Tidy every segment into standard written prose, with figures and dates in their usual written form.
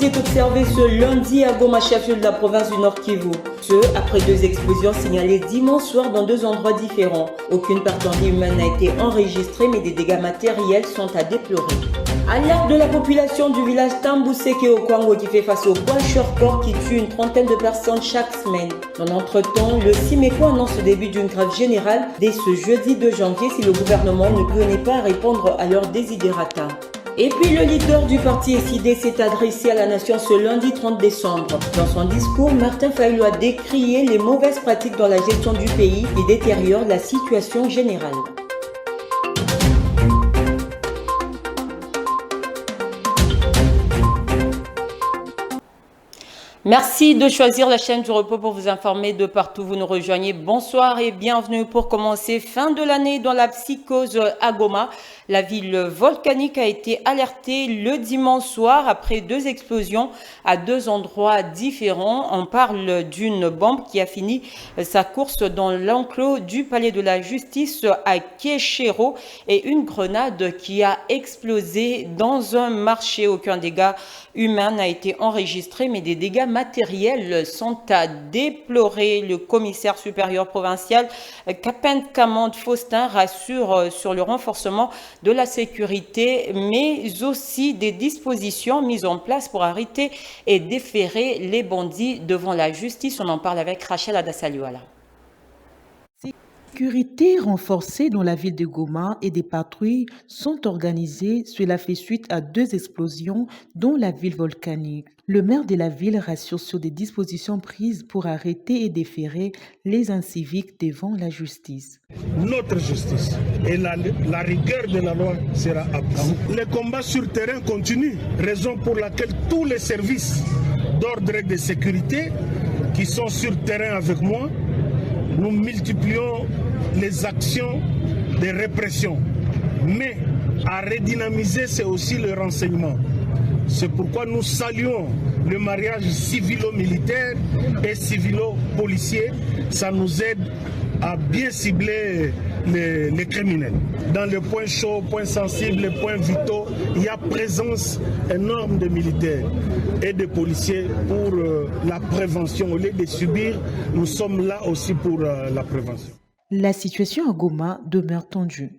psychose est observée ce lundi à Goma, chef-lieu de la province du Nord Kivu. Ce, après 2 explosions signalées dimanche soir dans 2 endroits différents. Aucune perte en vie humaine n'a été enregistrée, mais des dégâts matériels sont à déplorer. Alerte de la population du village Tambuseke au Congo qui fait face au kwashiorkor qui tue une trentaine de personnes chaque semaine. Dans l'entretemps, le CIMECO annonce le début d'une grève générale dès ce jeudi 2 janvier si le gouvernement ne venait pas à répondre à leurs desiderata. Et puis le leader du parti SID s'est adressé à la nation ce lundi 30 décembre. Dans son discours, Martin Fayulu a décrié les mauvaises pratiques dans la gestion du pays qui détériorent la situation générale. Merci de choisir la chaîne du repos pour vous informer de partout où vous nous rejoignez. Bonsoir et bienvenue pour commencer fin de l'année dans la psychose à Goma. La ville volcanique a été alertée le dimanche soir après 2 explosions à 2 endroits différents. On parle d'une bombe qui a fini sa course dans l'enclos du palais de la justice à Kieshero et une grenade qui a explosé dans un marché. Aucun dégât humain n'a été enregistré, mais des dégâts matériels sont à déplorer. Le commissaire supérieur provincial Kapend Kamand Faustin rassure sur le renforcement de la sécurité, mais aussi des dispositions mises en place pour arrêter et déférer les bandits devant la justice. On en parle avec Rachel Adassaliouala. Sécurité renforcée dans la ville de Goma et des patrouilles sont organisées. Cela fait suite à 2 explosions dans la ville volcanique. Le maire de la ville rassure sur des dispositions prises pour arrêter et déférer les inciviques devant la justice. Notre justice et la rigueur de la loi sera appliquée. Les combats sur terrain continuent, raison pour laquelle tous les services d'ordre et de sécurité qui sont sur terrain avec moi, nous multiplions les actions de répression. Mais à redynamiser, c'est aussi le renseignement. C'est pourquoi nous saluons le mariage civilo-militaire et civilo-policier. Ça nous aide à bien cibler les criminels. Dans les points chauds, points sensibles, les points vitaux, il y a présence énorme de militaires et de policiers pour la prévention. Au lieu de subir, nous sommes là aussi pour la prévention. La situation à Goma demeure tendue.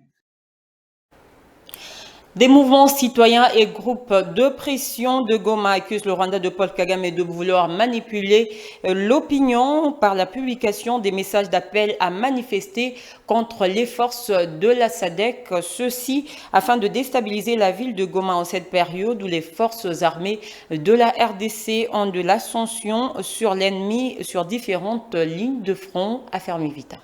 Des mouvements citoyens et groupes de pression de Goma accusent le Rwanda de Paul Kagame de vouloir manipuler l'opinion par la publication des messages d'appel à manifester contre les forces de la SADC. Ceci afin de déstabiliser la ville de Goma en cette période où les forces armées de la RDC ont de l'ascension sur l'ennemi sur différentes lignes de front. Affaire Mivita.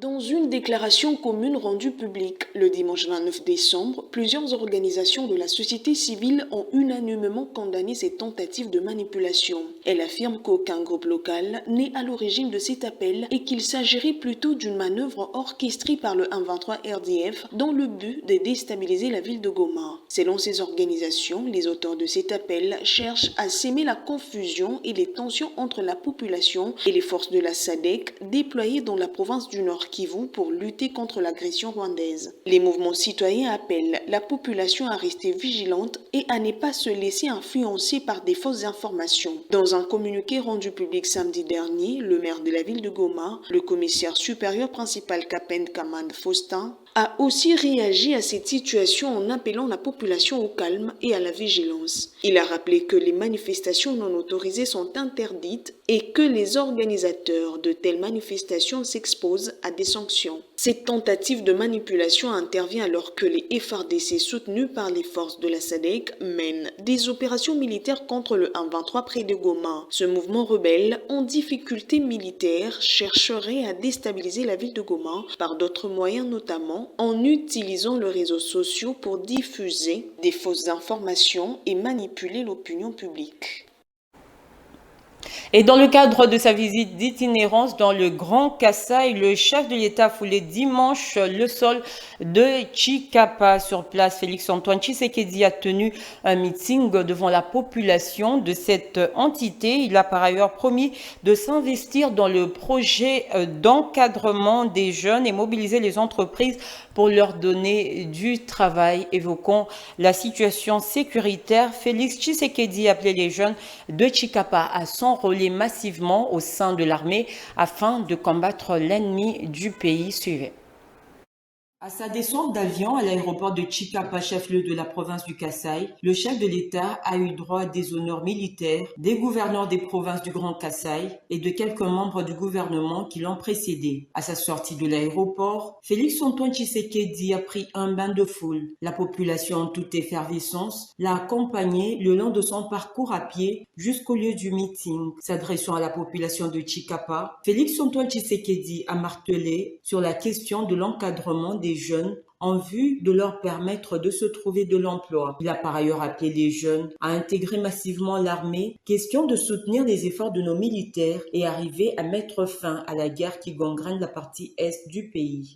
Dans une déclaration commune rendue publique le dimanche 29 décembre, plusieurs organisations de la société civile ont unanimement condamné ces tentatives de manipulation. Elle affirme qu'aucun groupe local n'est à l'origine de cet appel et qu'il s'agirait plutôt d'une manœuvre orchestrée par le 123 RDF dans le but de déstabiliser la ville de Goma. Selon ces organisations, les auteurs de cet appel cherchent à s'aimer la confusion et les tensions entre la population et les forces de la SADC déployées dans la province du Nord Kivu pour lutter contre l'agression rwandaise. Les mouvements citoyens appellent la population à rester vigilante et à ne pas se laisser influencer par des fausses informations. Dans un communiqué rendu public samedi dernier, le maire de la ville de Goma, le commissaire supérieur principal Kapend Kamand Faustin, a aussi réagi à cette situation en appelant la population au calme et à la vigilance. Il a rappelé que les manifestations non autorisées sont interdites et que les organisateurs de telles manifestations s'exposent à des sanctions. Cette tentative de manipulation intervient alors que les FARDC soutenus par les forces de la SADC mènent des opérations militaires contre le 123 près de Goma. Ce mouvement rebelle en difficulté militaire chercherait à déstabiliser la ville de Goma par d'autres moyens, notamment en utilisant les réseaux sociaux pour diffuser des fausses informations et manipuler l'opinion publique. Et dans le cadre de sa visite d'itinérance dans le Grand Kasaï, le chef de l'État a foulé dimanche le sol de Chikapa. Sur place, Félix-Antoine Tshisekedi a tenu un meeting devant la population de cette entité. Il a par ailleurs promis de s'investir dans le projet d'encadrement des jeunes et mobiliser les entreprises pour leur donner du travail. Évoquant la situation sécuritaire, Félix Tshisekedi a appelé les jeunes de Chikapa à s'enrôler massivement au sein de l'armée afin de combattre l'ennemi du pays. Suivez. À sa descente d'avion à l'aéroport de Chikapa, chef-lieu de la province du Kasaï, le chef de l'État a eu droit à des honneurs militaires des gouverneurs des provinces du Grand Kasaï et de quelques membres du gouvernement qui l'ont précédé. À sa sortie de l'aéroport, Félix-Antoine Tshisekedi a pris un bain de foule. La population en toute effervescence l'a accompagné le long de son parcours à pied jusqu'au lieu du meeting. S'adressant à la population de Chikapa, Félix-Antoine Tshisekedi a martelé sur la question de l'encadrement des jeunes en vue de leur permettre de se trouver de l'emploi. Il a par ailleurs appelé les jeunes à intégrer massivement l'armée, question de soutenir les efforts de nos militaires et arriver à mettre fin à la guerre qui gangrène la partie est du pays.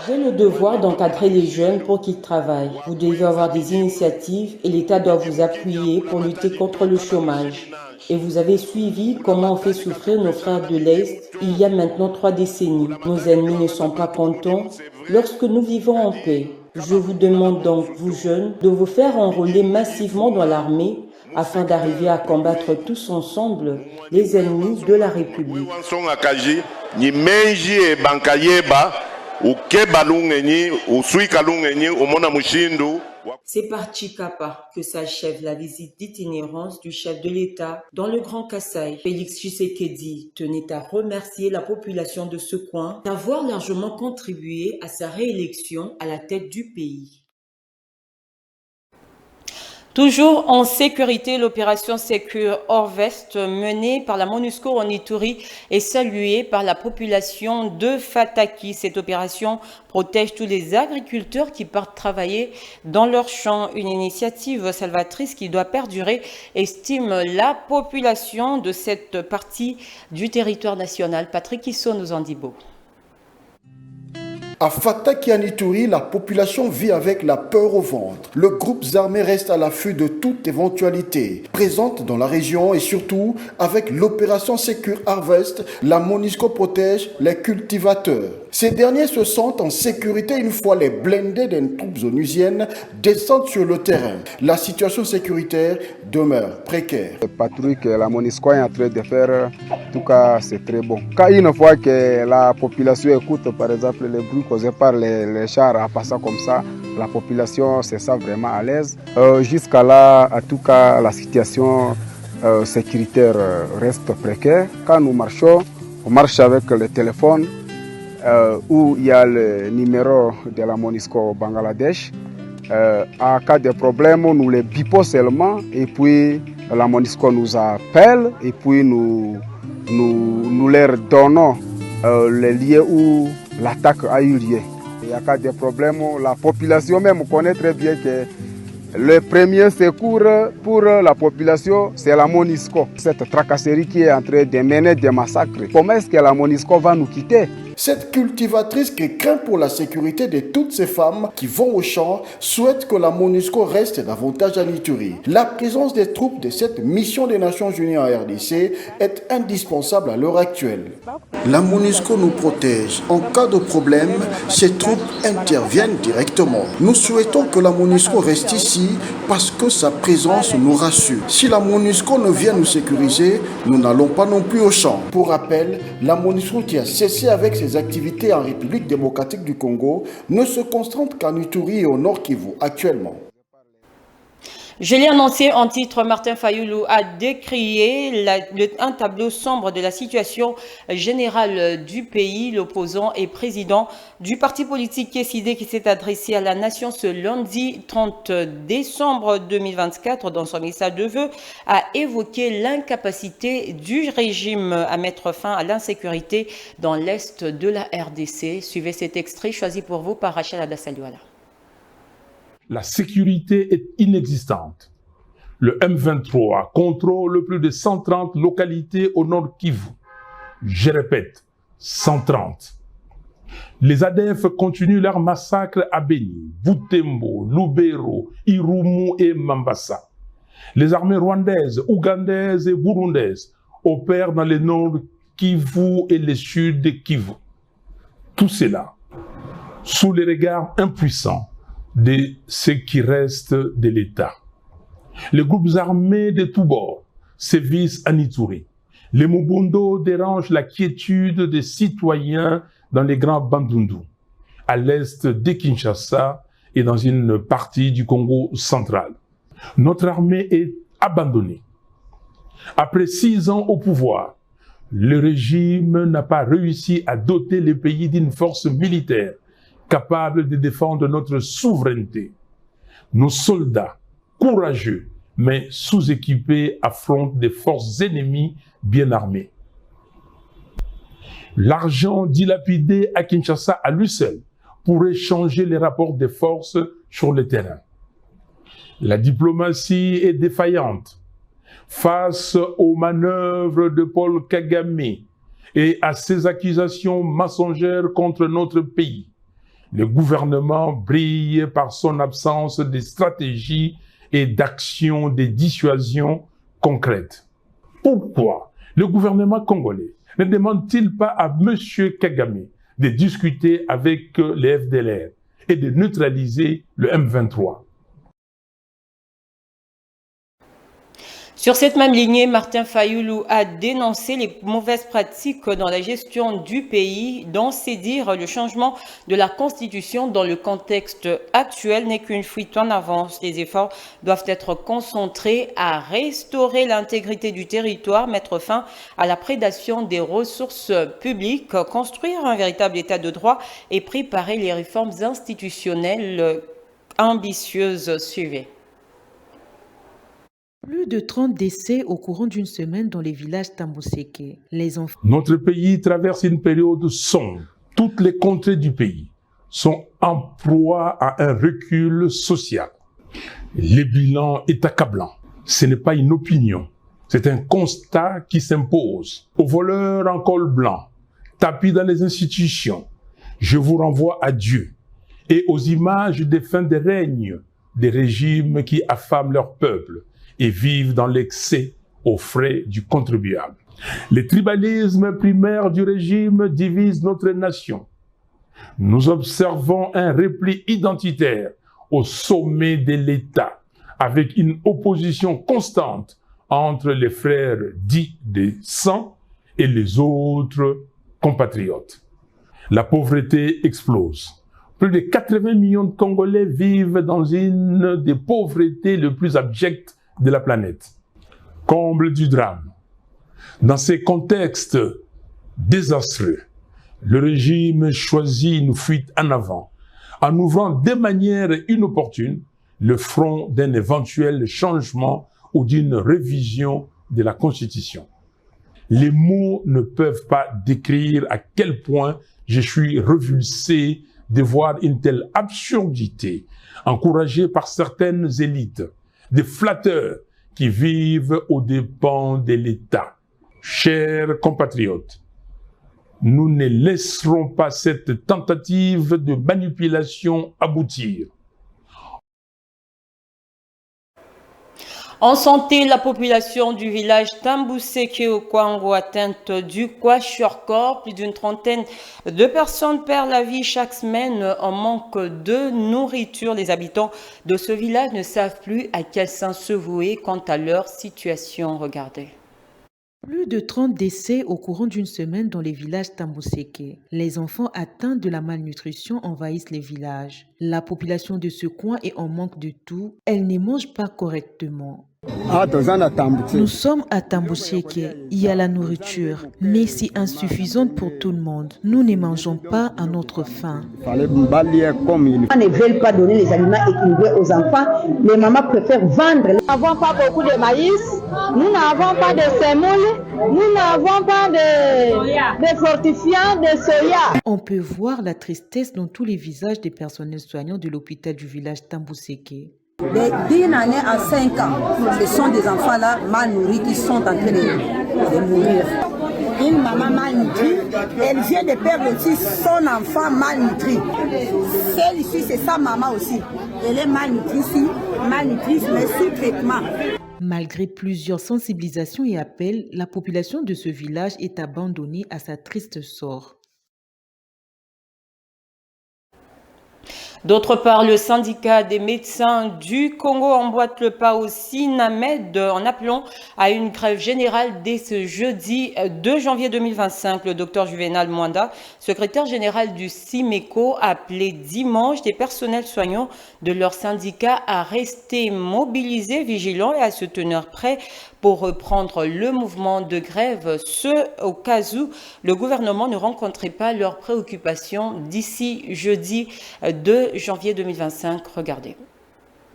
J'ai le devoir d'encadrer les jeunes pour qu'ils travaillent. Vous devez avoir des initiatives et l'État doit vous appuyer pour lutter contre le chômage. Et vous avez suivi comment on fait souffrir nos frères de l'Est il y a maintenant 3 décennies. Nos ennemis ne sont pas contents lorsque nous vivons en paix. Je vous demande donc, vous jeunes, de vous faire enrôler massivement dans l'armée afin d'arriver à combattre tous ensemble les ennemis de la République. C'est par Chikapa que s'achève la visite d'itinérance du chef de l'État dans le Grand Kasaï. Félix Tshisekedi tenait à remercier la population de ce coin d'avoir largement contribué à sa réélection à la tête du pays. Toujours en sécurité, l'opération Sécure Orvest menée par la MONUSCO en Ituri est saluée par la population de Fataki. Cette opération protège tous les agriculteurs qui partent travailler dans leurs champs. Une initiative salvatrice qui doit perdurer, estime la population de cette partie du territoire national. Patrick Isso nous en dit beau. À Fataki en Ituri, la population vit avec la peur au ventre. Le groupe armé reste à l'affût de toute éventualité. Présente dans la région et surtout avec l'opération Secure Harvest, la MONUSCO protège les cultivateurs. Ces derniers se sentent en sécurité une fois les blindés des troupes onusiennes descendent sur le terrain. La situation sécuritaire demeure précaire. Les patrouilles que la MONUSCO est en train de faire, en tout cas, c'est très bon. Quand une fois que la population écoute, par exemple, les bruits causés par les chars en passant comme ça, la population se sent vraiment à l'aise. Jusqu'à là, en tout cas, la situation sécuritaire reste précaire. Quand nous marchons, on marche avec le téléphone où il y a le numéro de la MONUSCO au Bangladesh. En cas de problème, nous les bipons seulement et puis la MONUSCO nous appelle et puis nous leur donnons les lieux où l'attaque a eu lieu. Et en cas de problème, la population même connaît très bien que le premier secours pour la population, c'est la MONUSCO. Cette tracasserie qui est en train de mener des massacres, comment est-ce que la MONUSCO va nous quitter? Cette cultivatrice qui craint pour la sécurité de toutes ces femmes qui vont au champ souhaite que la MONUSCO reste davantage à Ituri. La présence des troupes de cette mission des Nations Unies en RDC est indispensable à l'heure actuelle. La MONUSCO nous protège. En cas de problème, ces troupes interviennent directement. Nous souhaitons que la MONUSCO reste ici parce que sa présence nous rassure. Si la MONUSCO ne vient nous sécuriser, nous n'allons pas non plus au champ. Pour rappel, la MONUSCO qui a cessé avec ses activités en République démocratique du Congo ne se concentre qu'en Ituri et au Nord Kivu actuellement. Je l'ai annoncé en titre, Martin Fayoulou a décrié un tableau sombre de la situation générale du pays. L'opposant et président du parti politique Kessidé qui s'est adressé à la nation ce lundi 30 décembre 2024 dans son message de vœux a évoqué l'incapacité du régime à mettre fin à l'insécurité dans l'est de la RDC. Suivez cet extrait choisi pour vous par Rachel Abdassalouala. La sécurité est inexistante. Le M23 contrôle plus de 130 localités au nord Kivu. Je répète, 130. Les ADF continuent leur massacre à Beni, Butembo, Lubero, Irumu et Mambasa. Les armées rwandaises, ougandaises et burundaises opèrent dans le nord Kivu et le sud Kivu. Tout cela sous les regards impuissants de ce qui reste de l'État. Les groupes armés de tous bords sévissent à Ituri. Les Mobundo dérangent la quiétude des citoyens dans les grands Bandundu, à l'est de Kinshasa et dans une partie du Congo central. Notre armée est abandonnée. Après 6 ans au pouvoir, le régime n'a pas réussi à doter le pays d'une force militaire capable de défendre notre souveraineté. Nos soldats, courageux, mais sous-équipés, affrontent des forces ennemies bien armées. L'argent dilapidé à Kinshasa à lui seul pourrait changer les rapports des forces sur le terrain. La diplomatie est défaillante face aux manœuvres de Paul Kagame et à ses accusations mensongères contre notre pays. Le gouvernement brille par son absence de stratégie et d'action de dissuasion concrète. Pourquoi le gouvernement congolais ne demande-t-il pas à M. Kagame de discuter avec les FDLR et de neutraliser le M23? Sur cette même lignée, Martin Fayulu a dénoncé les mauvaises pratiques dans la gestion du pays, dont c'est dire le changement de la Constitution dans le contexte actuel n'est qu'une fuite en avance. Les efforts doivent être concentrés à restaurer l'intégrité du territoire, mettre fin à la prédation des ressources publiques, construire un véritable état de droit et préparer les réformes institutionnelles ambitieuses. Suivez. Plus de 30 décès au courant d'une semaine dans les villages Tamboseke. Les enfants. Notre pays traverse une période sombre. Toutes les contrées du pays sont en proie à un recul social. Le bilan est accablant. Ce n'est pas une opinion. C'est un constat qui s'impose. Aux voleurs en col blanc, tapis dans les institutions, je vous renvoie à Dieu et aux images des fins de règne des régimes qui affament leur peuple et vivent dans l'excès aux frais du contribuable. Le tribalisme primaire du régime divise notre nation. Nous observons un repli identitaire au sommet de l'État, avec une opposition constante entre les frères dits de sang et les autres compatriotes. La pauvreté explose. Plus de 80 millions de Congolais vivent dans une des pauvretés les plus abjectes de la planète. Comble du drame. Dans ces contextes désastreux, le régime choisit une fuite en avant, en ouvrant de manière inopportune le front d'un éventuel changement ou d'une révision de la Constitution. Les mots ne peuvent pas décrire à quel point je suis révulsé de voir une telle absurdité encouragée par certaines élites, des flatteurs qui vivent aux dépens de l'État. Chers compatriotes, nous ne laisserons pas cette tentative de manipulation aboutir. En santé, la population du village Tambuseke au Kwango atteinte du kwashiorkor, plus d'une trentaine de personnes perdent la vie chaque semaine en manque de nourriture. Les habitants de ce village ne savent plus à quel saint se vouer quant à leur situation. Regardez. Plus de 30 décès au courant d'une semaine dans les villages Tamboseke. Les enfants atteints de la malnutrition envahissent les villages. La population de ce coin est en manque de tout. Elle ne mange pas correctement. Nous sommes à Tamboseke. Il y a la nourriture, mais c'est insuffisante pour tout le monde. Nous ne mangeons pas à notre faim. On ne veut pas donner les aliments équilibrés aux enfants. Les mamans préfèrent vendre. Nous n'avons pas beaucoup de maïs, nous n'avons pas de semoule, nous n'avons pas de fortifiants, de soya. On peut voir la tristesse dans tous les visages des personnels soignants de l'hôpital du village Tamboseke. D'une année à 5 ans, ce sont des enfants-là mal nourris qui sont en train de mourir. Une maman malnutrie, elle vient de perdre aussi son enfant malnutri. Celle-ci, c'est sa maman aussi. Elle est malnutrie, mais sous traitement. Malgré plusieurs sensibilisations et appels, la population de ce village est abandonnée à sa triste sort. D'autre part, le syndicat des médecins du Congo emboîte le pas au SINAMED en appelant à une grève générale dès ce jeudi 2 janvier 2025. Le docteur Juvenal Mwanda, secrétaire général du SIMECO, a appelé dimanche des personnels soignants de leur syndicat à rester mobilisés, vigilants et à se tenir prêts pour reprendre le mouvement de grève, ce au cas où le gouvernement ne rencontrait pas leurs préoccupations d'ici jeudi 2 janvier 2025. Regardez.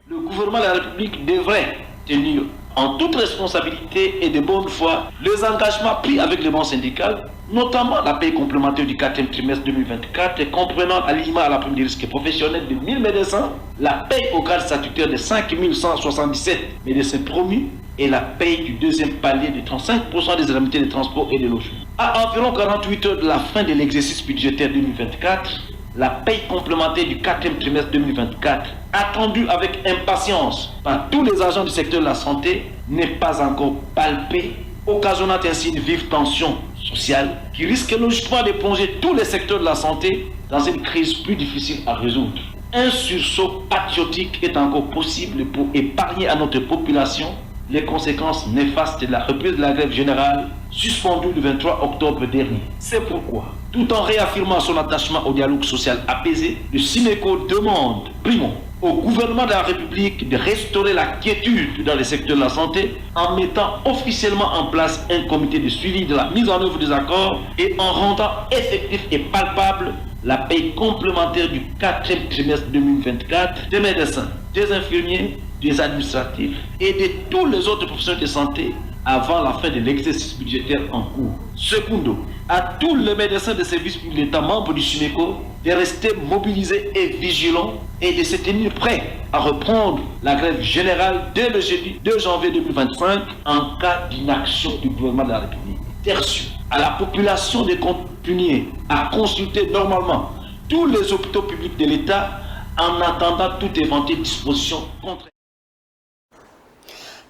Le gouvernement de la République devrait tenir en toute responsabilité et de bonne foi les engagements pris avec le monde syndical, notamment la paie complémentaire du 4e trimestre 2024, comprenant l'alignement à la prime de risque professionnel de 1000 médecins, la paie au cadre statutaire de 5177 médecins promus et la paie du deuxième palier de 35% des indemnités de transport et de logement. À environ 48 heures de la fin de l'exercice budgétaire 2024, la paie complémentaire du 4e trimestre 2024, attendue avec impatience par tous les agents du secteur de la santé, n'est pas encore palpée, occasionnant ainsi une vive tension sociale qui risque logiquement de plonger tous les secteurs de la santé dans une crise plus difficile à résoudre. Un sursaut patriotique est encore possible pour épargner à notre population les conséquences néfastes de la reprise de la grève générale suspendue le 23 octobre dernier. C'est pourquoi, tout en réaffirmant son attachement au dialogue social apaisé, le SIMECO demande, primo, au gouvernement de la République de restaurer la quiétude dans le secteur de la santé en mettant officiellement en place un comité de suivi de la mise en œuvre des accords et en rendant effectif et palpable la paie complémentaire du 4e trimestre 2024 des médecins, des infirmiers, des administratifs et de tous les autres professionnels de santé avant la fin de l'exercice budgétaire en cours. Secondo, à tous les médecins de service public d'État membres du SIMECO de rester mobilisés et vigilants et de se tenir prêts à reprendre la grève générale dès le jeudi 2 janvier 2025 en cas d'inaction du gouvernement de la République. Tertiaire, à la population de continuer à consulter normalement tous les hôpitaux publics de l'État en attendant toute éventuelle disposition contraire.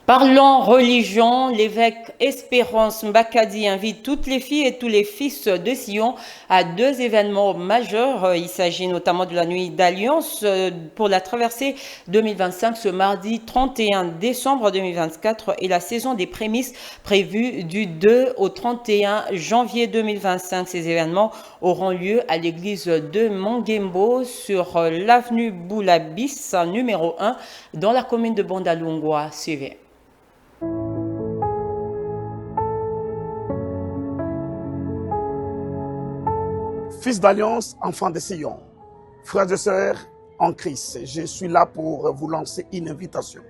Parlant religion, l'évêque Espérance Mbakadi invite toutes les filles et tous les fils de Sion à 2 événements majeurs. Il s'agit notamment de la nuit d'Alliance pour la traversée 2025 ce mardi 31 décembre 2024 et la saison des prémices prévue du 2 au 31 janvier 2025. Ces événements auront lieu à l'église de Mangembo sur l'avenue Boulabis numéro 1 dans la commune de Bondalungwa. Suivez. Fils d'Alliance, enfants de Sion, frères et sœurs en Christ, je suis là pour vous lancer une invitation.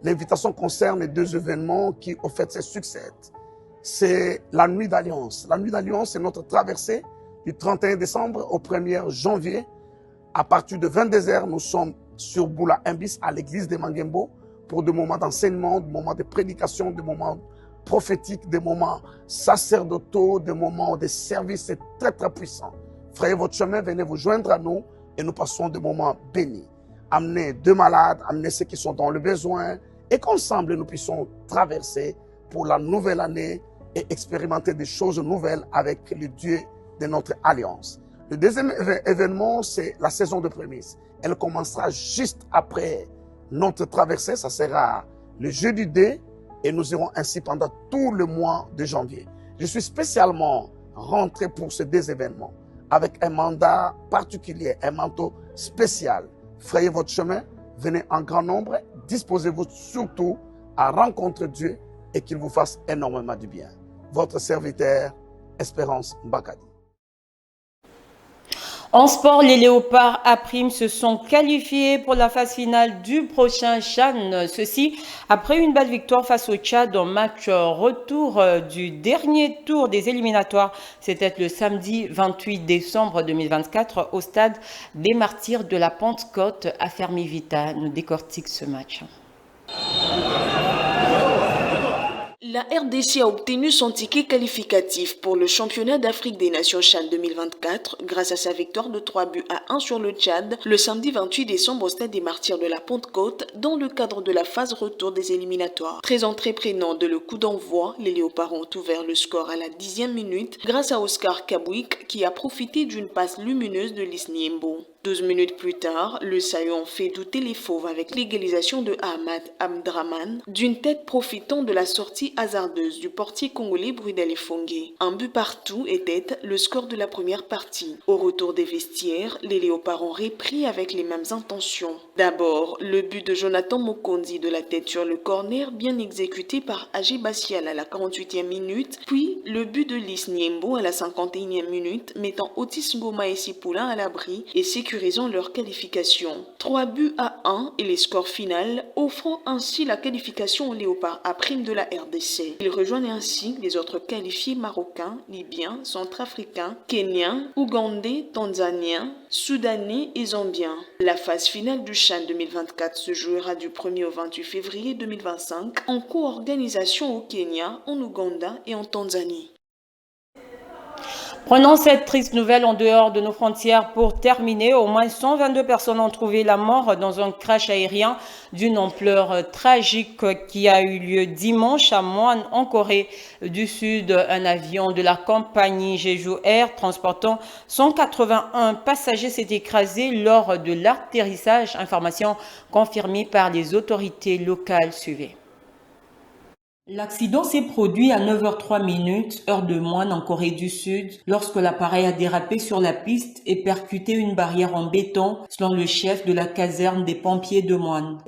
L'invitation concerne 2 événements qui, au fait, se succèdent. C'est la nuit d'Alliance. La nuit d'Alliance, c'est notre traversée du 31 décembre au 1er janvier. À partir de 22h, nous sommes sur Boula Imbis à l'église de Mangembo pour des moments d'enseignement, des moments de prédication, des moments prophétiques, des moments sacerdotaux, des moments de service. C'est très, très puissant. Frayez votre chemin, venez vous joindre à nous et nous passons des moments bénis. Amenez 2 malades, amenez ceux qui sont dans le besoin et qu'ensemble nous puissions traverser pour la nouvelle année et expérimenter des choses nouvelles avec le Dieu de notre alliance. Le deuxième événement, c'est la saison de prémices. Elle commencera juste après notre traversée, ça sera le jeudi 2 et nous irons ainsi pendant tout le mois de janvier. Je suis spécialement rentré pour ces 2 événements avec un mandat particulier, un manteau spécial. Frayez votre chemin, venez en grand nombre, disposez-vous surtout à rencontrer Dieu et qu'il vous fasse énormément du bien. Votre serviteur, Espérance Mbakadi. En sport, les Léopards à prime se sont qualifiés pour la phase finale du prochain CHAN. Ceci après une belle victoire face au Tchad en match retour du dernier tour des éliminatoires. C'était le samedi 28 décembre 2024 au stade des Martyrs de la Pentecôte à Fermi-Vita. Nous décortique ce match. La RDC a obtenu son ticket qualificatif pour le championnat d'Afrique des Nations CHAN 2024 grâce à sa victoire de 3-1 sur le Tchad le samedi 28 décembre au stade des Martyrs de la Pentecôte dans le cadre de la phase retour des éliminatoires. Très entreprenant de le coup d'envoi, les Léopards ont ouvert le score à la 10e minute grâce à Oscar Kabouik qui a profité d'une passe lumineuse de Lys Niembo. 12 minutes plus tard, le Saillon fait douter les Fauves avec l'égalisation de Ahmad Abdraman d'une tête profitant de la sortie hasardeuse du portier congolais Brudel Efongue. Un but partout était le score de la première partie. Au retour des vestiaires, les Léopards ont repris avec les mêmes intentions. D'abord, le but de Jonathan Mokondi de la tête sur le corner bien exécuté par Agé Bassial à la 48e minute, puis le but de Lys Niembo à la 51e minute mettant Otis Ngoma et Sipoulin à l'abri et sécurisant leur qualification. 3-1 et les scores finaux offrant ainsi la qualification aux Léopards à prime de la RDC. Ils rejoignent ainsi les autres qualifiés marocains, libyens, centrafricains, kenyans, ougandais, tanzaniens, soudanais et zambiens. La phase finale du CHAN 2024 se jouera du 1er au 28 février 2025 en co-organisation au Kenya, en Ouganda et en Tanzanie. Prenons cette triste nouvelle en dehors de nos frontières pour terminer. Au moins 122 personnes ont trouvé la mort dans un crash aérien d'une ampleur tragique qui a eu lieu dimanche à Muan en Corée du Sud. Un avion de la compagnie Jeju Air transportant 181 passagers s'est écrasé lors de l'atterrissage. Information confirmée par les autorités locales. Suivez. L'accident s'est produit à 9h03, heure de Muan en Corée du Sud, lorsque l'appareil a dérapé sur la piste et percuté une barrière en béton, selon le chef de la caserne des pompiers de Muan.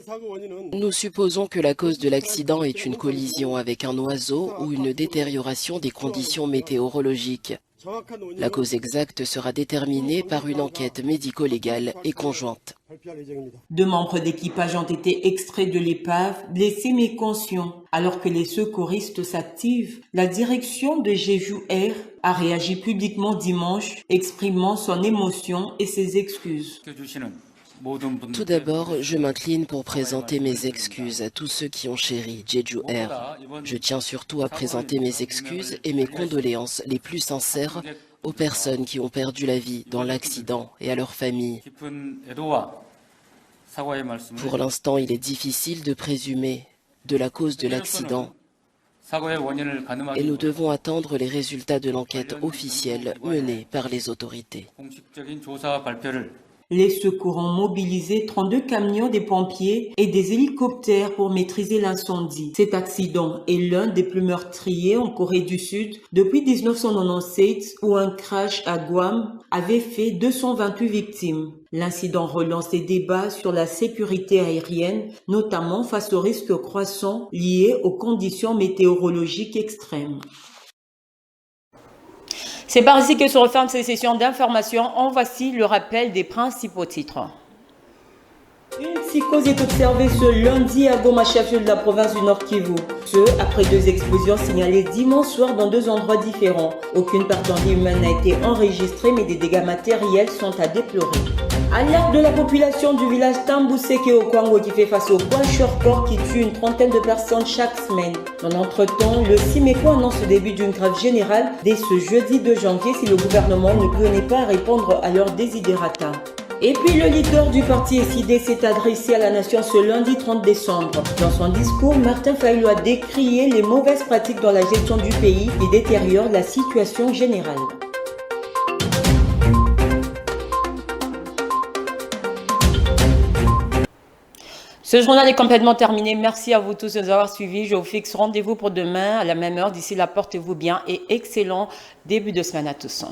Nous supposons que la cause de l'accident est une collision avec un oiseau ou une détérioration des conditions météorologiques. La cause exacte sera déterminée par une enquête médico-légale et conjointe. 2 membres d'équipage ont été extraits de l'épave, blessés mais conscients. Alors que les secouristes s'activent, la direction de Jeju Air a réagi publiquement dimanche, exprimant son émotion et ses excuses. Tout d'abord, je m'incline pour présenter mes excuses à tous ceux qui ont chéri Jeju Air. Je tiens surtout à présenter mes excuses et mes condoléances les plus sincères aux personnes qui ont perdu la vie dans l'accident et à leurs familles. Pour l'instant, il est difficile de présumer de la cause de l'accident et nous devons attendre les résultats de l'enquête officielle menée par les autorités. Les secours ont mobilisé 32 camions des pompiers et des hélicoptères pour maîtriser l'incendie. Cet accident est l'un des plus meurtriers en Corée du Sud depuis 1997 où un crash à Guam avait fait 228 victimes. L'incident relance les débats sur la sécurité aérienne, notamment face aux risques croissants liés aux conditions météorologiques extrêmes. C'est par ici que se referment ces sessions d'information. En voici le rappel des principaux titres. Une psychose est observée ce lundi à Goma, chef-lieu de la province du Nord Kivu. Ce, après 2 explosions signalées dimanche soir dans 2 endroits différents. Aucune perte en vie humaine n'a été enregistrée, mais des dégâts matériels sont à déplorer. Alerte de la population du village Tambuseke au Congo qui fait face au kwashiorkor qui tue une trentaine de personnes chaque semaine. Dans l'entretemps, le CIMECO annonce le début d'une grève générale dès ce jeudi 2 janvier si le gouvernement ne venait pas à répondre à leurs desiderata. Et puis le leader du parti SID s'est adressé à la nation ce lundi 30 décembre. Dans son discours, Martin Fayulu a décrié les mauvaises pratiques dans la gestion du pays qui détériorent la situation générale. Ce journal est complètement terminé. Merci à vous tous de nous avoir suivis. Je vous fixe rendez-vous pour demain à la même heure. D'ici là, portez-vous bien et excellent début de semaine à tous.